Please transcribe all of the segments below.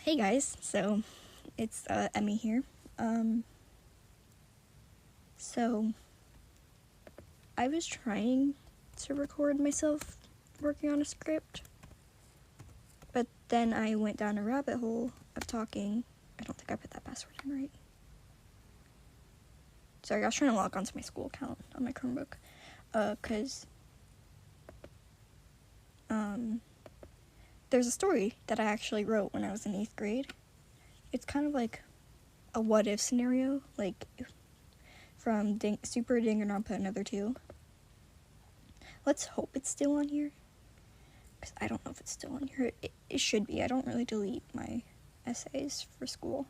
Hey guys, so it's Emmy here. So I was trying to record myself working on a script, but then I went down a rabbit hole of talking. I don't think I put that password in right. Sorry, I was trying to log onto my school account on my Chromebook, cause there's a story that I actually wrote when I was in 8th grade. It's kind of like a what-if scenario, like from Super Danganronpa Another 2. Let's hope it's still on here, because I don't know if it's still on here. It should be. I don't really delete my essays for school.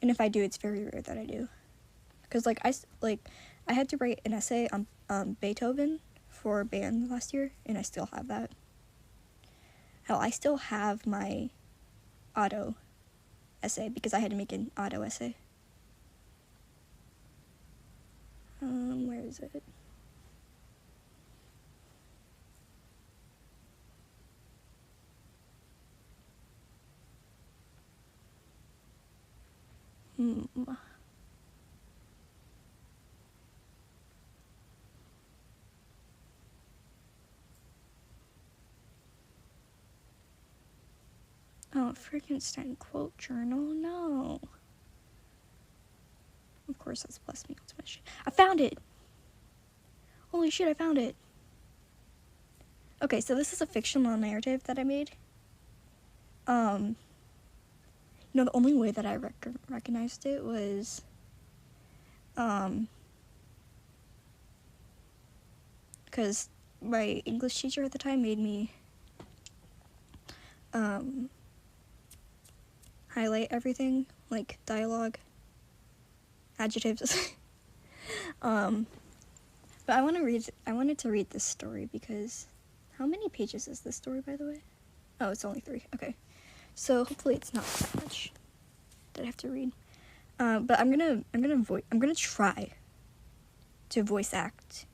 And if I do, it's very rare that I do. Because, I had to write an essay on Beethoven for band last year, and I still have that. Hell, I still have my auto essay, because I had to make an auto essay. Where is it? Oh, Frankenstein quote journal? No. Of course, that's Bless Me Ultimate shit. I found it! Holy shit, I found it! Okay, so this is a fictional narrative that I made. The only way that I recognized it was, because my English teacher at the time made me, highlight everything, like dialogue, adjectives. But I wanted to read this story because, how many pages is this story, by the way? Oh, it's only 3, okay. So hopefully it's not that much that I have to read. But I'm gonna try to voice act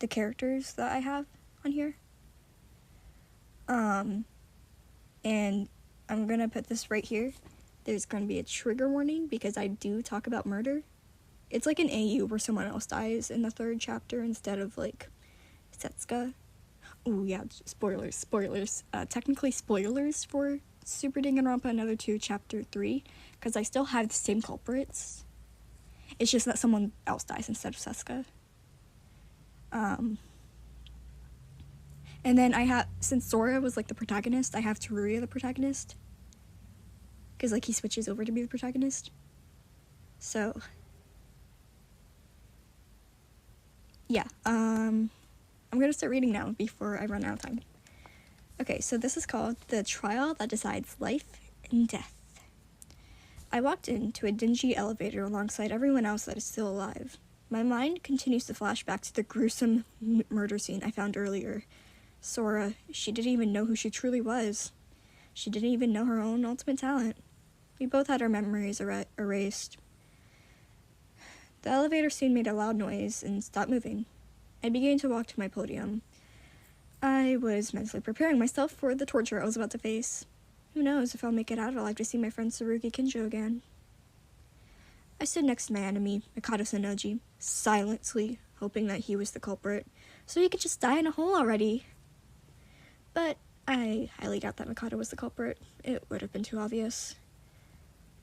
the characters that I have on here. And I'm gonna put this right here. There's gonna be a trigger warning because I do talk about murder. It's like an AU where someone else dies in the 3rd chapter instead of like Setsuka. Oh yeah, spoilers. Technically spoilers for Super Danganronpa Another 2 Chapter 3, because I still have the same culprits. It's just that someone else dies instead of Setsuka. And then since Sora was like the protagonist, I have Teruya the protagonist. Because like he switches over to be the protagonist. So yeah, I'm gonna start reading now before I run out of time. Okay, so this is called The Trial That Decides Life and Death. I walked into a dingy elevator alongside everyone else that is still alive. My mind continues to flash back to the gruesome murder scene I found earlier. Sora, she didn't even know who she truly was. She didn't even know her own ultimate talent. We both had our memories erased. The elevator soon made a loud noise and stopped moving. I began to walk to my podium. I was mentally preparing myself for the torture I was about to face. Who knows if I'll make it out alive to see my friend Tsurugi Kinjo again. I stood next to my enemy, Mikado Sanoji, silently hoping that he was the culprit, so he could just die in a hole already. But I highly doubt that Mikado was the culprit. It would have been too obvious.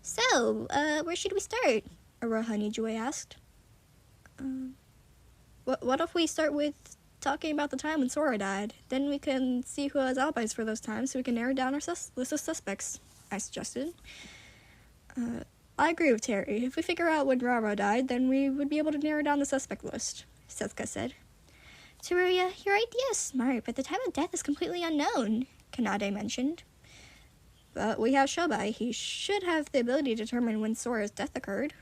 So, where should we start? Aroha Nijue asked. What if we start with talking about the time when Sora died? Then we can see who has alibis for those times so we can narrow down our list of suspects, I suggested. I agree with Terry. If we figure out when Rara died, then we would be able to narrow down the suspect list, Setsuka said. Teruya, your idea is smart, but the time of death is completely unknown, Kanade mentioned. But we have Shobai. He should have the ability to determine when Sora's death occurred,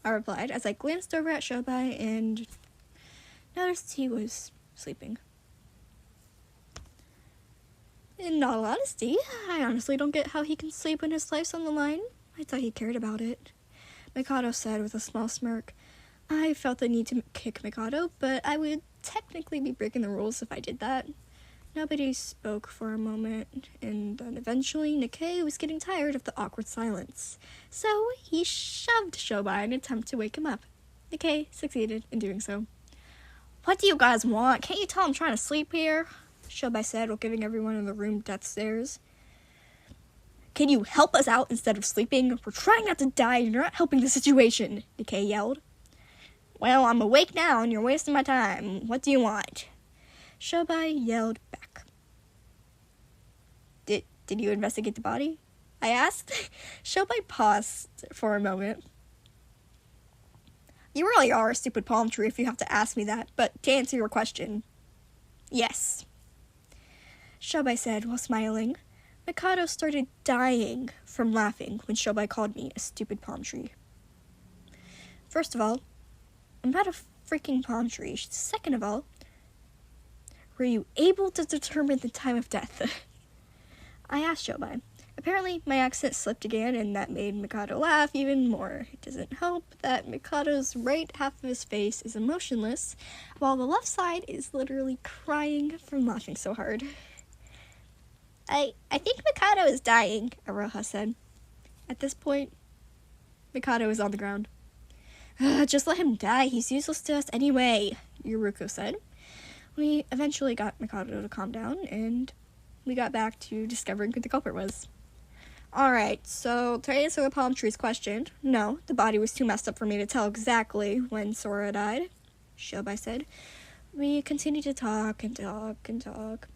I replied as I glanced over at Shobai and noticed he was sleeping. In all honesty, I honestly don't get how he can sleep when his life's on the line. I thought he cared about it, Mikado said with a small smirk. I felt the need to kick Mikado, but I would technically be breaking the rules if I did that. Nobody spoke for a moment, and then Eventually, Nikkei was getting tired of the awkward silence, so he shoved Shobai in an attempt to wake him up. Nikkei succeeded in doing so. "What do you guys want? Can't you tell I'm trying to sleep here?" Shobai said while giving everyone in the room death stares. "Can you help us out instead of sleeping? We're trying not to die and you're not helping the situation," Nikkei yelled. "Well, I'm awake now and you're wasting my time. What do you want?" Shobai yelled back. Did you investigate the body?" I asked. Shobai paused for a moment. "You really are a stupid palm tree if you have to ask me that, but to answer your question, yes," Shobai said while smiling. Mikado started dying from laughing when Shobai called me a stupid palm tree. First of all, I'm not a freaking palm tree. Second of all, were you able to determine the time of death? I asked Shobai. Apparently, my accent slipped again, and that made Mikado laugh even more. It doesn't help that Mikado's right half of his face is emotionless, while the left side is literally crying from laughing so hard. I think Mikado is dying," Aroha said. At this point, Mikado was on the ground. "Just let him die. He's useless to us anyway," Yuruko said. We eventually got Mikado to calm down, and we got back to discovering who the culprit was. Alright, so to answer the palm tree's question, no, the body was too messed up for me to tell exactly when Sora died, Shobai said. We continued to talk and talk and talk,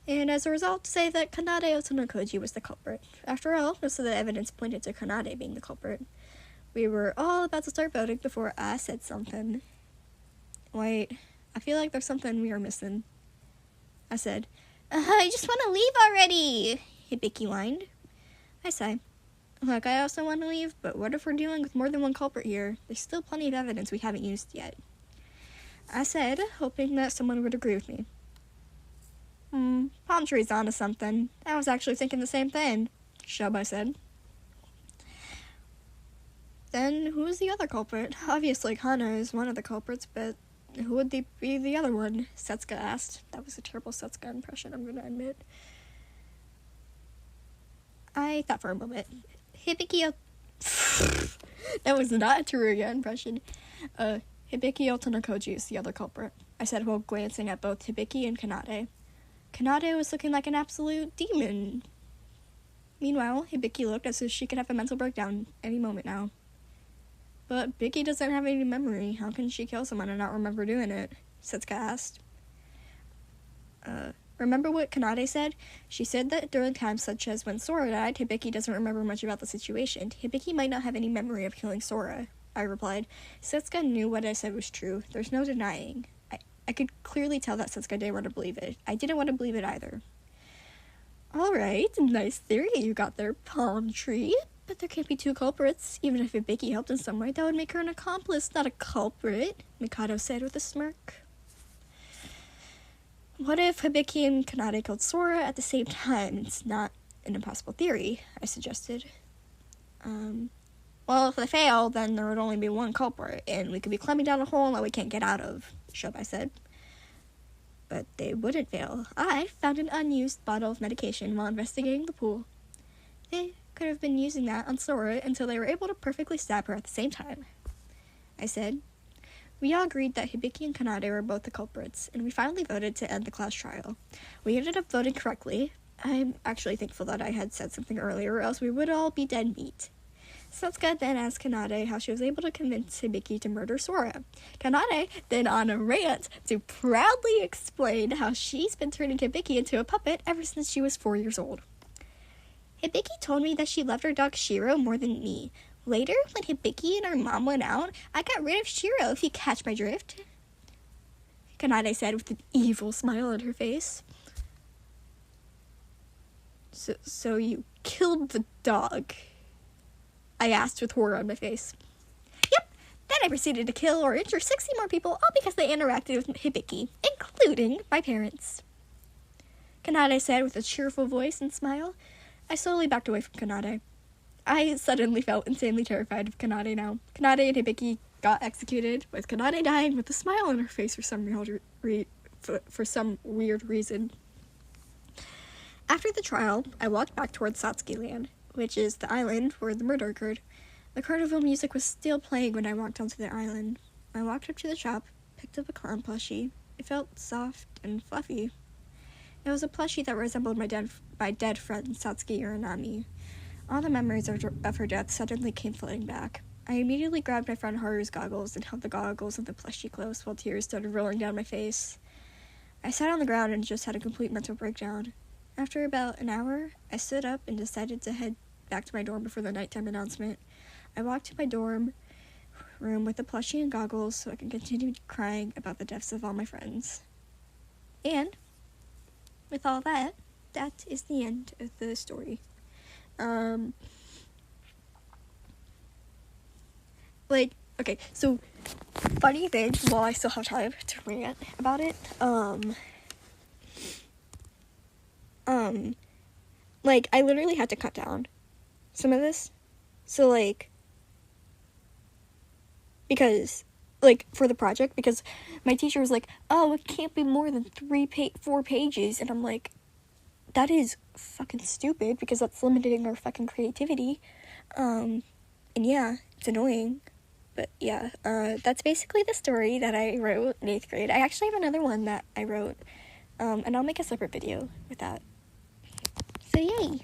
and as a result say that Kanade Otonokoji was the culprit. After all, most of the evidence pointed to Kanade being the culprit. We were all about to start voting before I said something. Wait, I feel like there's something we are missing. I said, "I just want to leave already," Hibiki whined. I sighed. Look, I also want to leave, but what if we're dealing with more than one culprit here? There's still plenty of evidence we haven't used yet. I said, hoping that someone would agree with me. Palm tree's onto something. I was actually thinking the same thing, Shobai said. Then who is the other culprit? Obviously Kana is one of the culprits, but who would be the other one? Setsuka asked. That was a terrible Setsuka impression, I'm gonna admit. I thought for a moment. Hibiki That was not a Teruya impression. Hibiki Otonokoji is the other culprit, I said while glancing at both Hibiki and Kanade. Kanade was looking like an absolute demon. Meanwhile, Hibiki looked as if she could have a mental breakdown any moment now. But Biki doesn't have any memory. How can she kill someone and not remember doing it? Setsuka asked. Remember what Kanade said? She said that during times such as when Sora died, Hibiki doesn't remember much about the situation. Hibiki might not have any memory of killing Sora, I replied. Setsuka knew what I said was true. There's no denying. I could clearly tell that Setsuka didn't want to believe it. I didn't want to believe it either. Alright, nice theory you got there, palm tree. But there can't be two culprits. Even if Hibiki helped in some way, that would make her an accomplice, not a culprit, Mikado said with a smirk. What if Hibiki and Kanade killed Sora at the same time? It's not an impossible theory, I suggested. Well, if they fail, then there would only be one culprit, and we could be climbing down a hole that we can't get out of, Shobai said. But they wouldn't fail. I found an unused bottle of medication while investigating the pool. They could have been using that on Sora until they were able to perfectly stab her at the same time, I said. We all agreed that Hibiki and Kanade were both the culprits, and we finally voted to end the class trial. We ended up voting correctly. I'm actually thankful that I had said something earlier, or else we would all be dead meat. Setsuka then asked Kanade how she was able to convince Hibiki to murder Sora. Kanade then on a rant to proudly explain how she's been turning Hibiki into a puppet ever since she was 4 years old. Hibiki told me that she loved her dog Shiro more than me. Later, when Hibiki and her mom went out, I got rid of Shiro, if you catch my drift, Kanade said with an evil smile on her face. So you killed the dog? I asked with horror on my face. Yep, then I proceeded to kill or injure 60 more people, all because they interacted with Hibiki, including my parents, Kanade said with a cheerful voice and smile. I slowly backed away from Kanade. I suddenly felt insanely terrified of Kanade now. Kanade and Hibiki got executed, with Kanade dying with a smile on her face for some weird reason. After the trial, I walked back towards Satsuki Land, which is the island where the murder occurred. The carnival music was still playing when I walked onto the island. I walked up to the shop, picked up a clown plushie. It felt soft and fluffy. It was a plushie that resembled my dead friend, Satsuki Uranami. All the memories of her death suddenly came flooding back. I immediately grabbed my friend Haru's goggles and held the goggles of the plushie close while tears started rolling down my face. I sat on the ground and just had a complete mental breakdown. After about an hour, I stood up and decided to head back to my dorm before the nighttime announcement. I walked to my dorm room with the plushie and goggles so I could continue crying about the deaths of all my friends. And with all that, that is the end of the story. Okay, so funny thing, while I still have time to rant about it, I literally had to cut down some of this. So, because, for the project, because my teacher was like, oh, it can't be more than 4 pages, and I'm like, that is fucking stupid, because that's limiting our fucking creativity, and yeah, it's annoying, but yeah, that's basically the story that I wrote in 8th grade. I actually have another one that I wrote, and I'll make a separate video with that, so yay!